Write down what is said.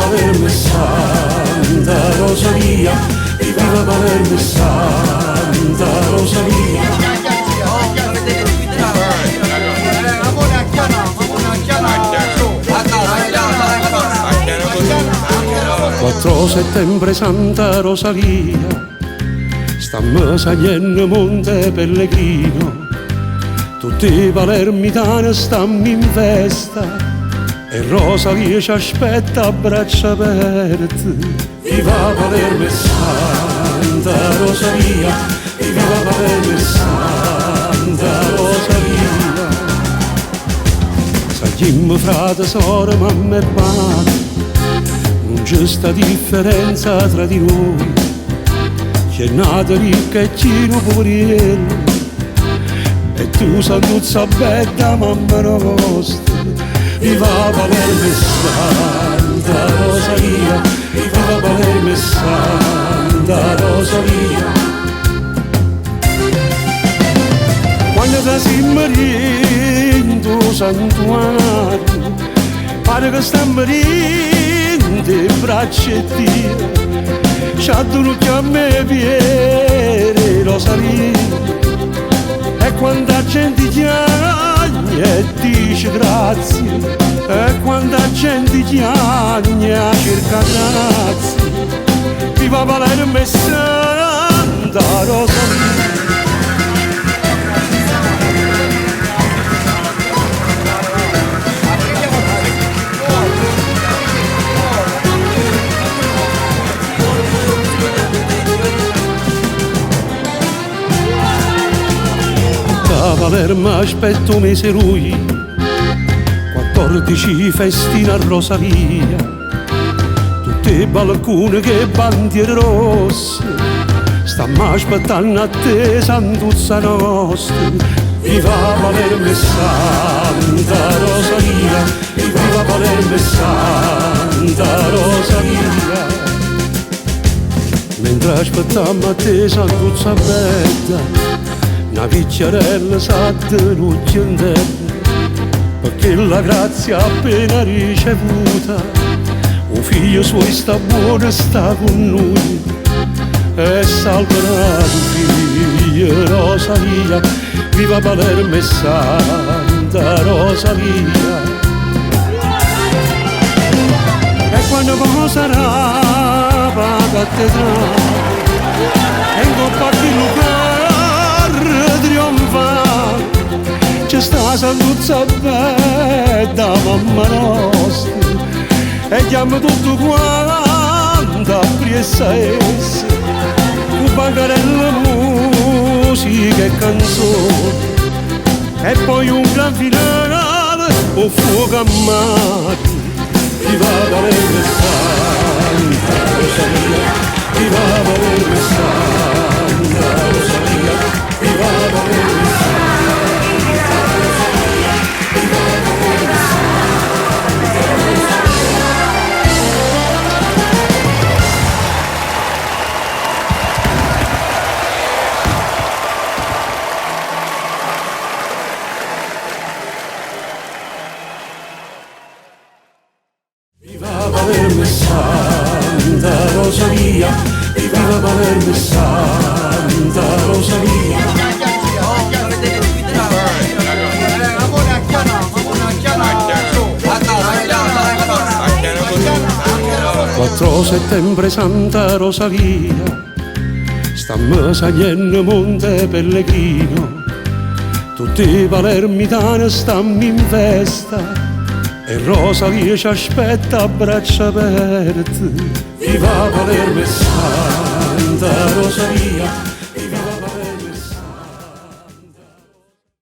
Palermo e Santa Rosalia, viva Palermo e Santa Rosalia. Quattro settembre Santa Rosalia, stammo sagliendo Monte Pellegrino, tutti i palermitani stammo in festa e Rosalia ci aspetta a braccia aperte. Viva Palermo e Santa Rosalia, viva Palermo e Santa Rosalia. Sagliamo frate, sorelle, mamma e padre, non c'è sta differenza tra di noi, c'è nato ricca e chino poverello, e tu Santuzza bella mamma nostra. Viva Palermo e Santa Rosalia, viva Palermo e Santa Rosalia. Quando ti si morendo santuario, pare che sta morendo i braccia e Dio, c'hanno a me piede Rosalia. E quanta gente chiagna e dice grazie, e quanta gente chiagna cerca grazie. Viva Palermo e Santa Rosalia. A Palermo aspetto un mese lui, 14 festine a Rosalia, tutti i balconi che bandiere rosse, stiamo aspettando a te Santuzza nostra. Viva Palermo e Santa Rosalia, viva Palermo e Santa Rosalia. Mentre aspettiamo a te Santuzza bella, una picciarella s'ha tenuta in terra, perché la grazia appena ricevuta, un figlio suo sta buono, sta con noi, e salverà il figlio Rosalia. Viva Palermo e Santa Rosalia. E quando sarà la cattedrale, e in coppa di Luca trionfare, c'è sta Santuzza bella mamma nostra, e chiama tutto quanto a priessa essa, un bancarello, musica e canzone, e poi un gran finale, un fuoco a mare. Viva Palermo e Santa Rosalia, viva Palermo e Santa Rosalia, viva Palermo e Santa Rosalia, viva Palermo e Santa Rosalia. Viva Palermo e Santa Rosalia, viva Palermo e Santa Rosalia. Quattro settembre Santa Rosalia, stammo sagliendo Monte Pellegrino, tutti i palermitani stammo in festa e Rosalia ci aspetta a braccia aperte. Viva Palermo e Santa Rosalia.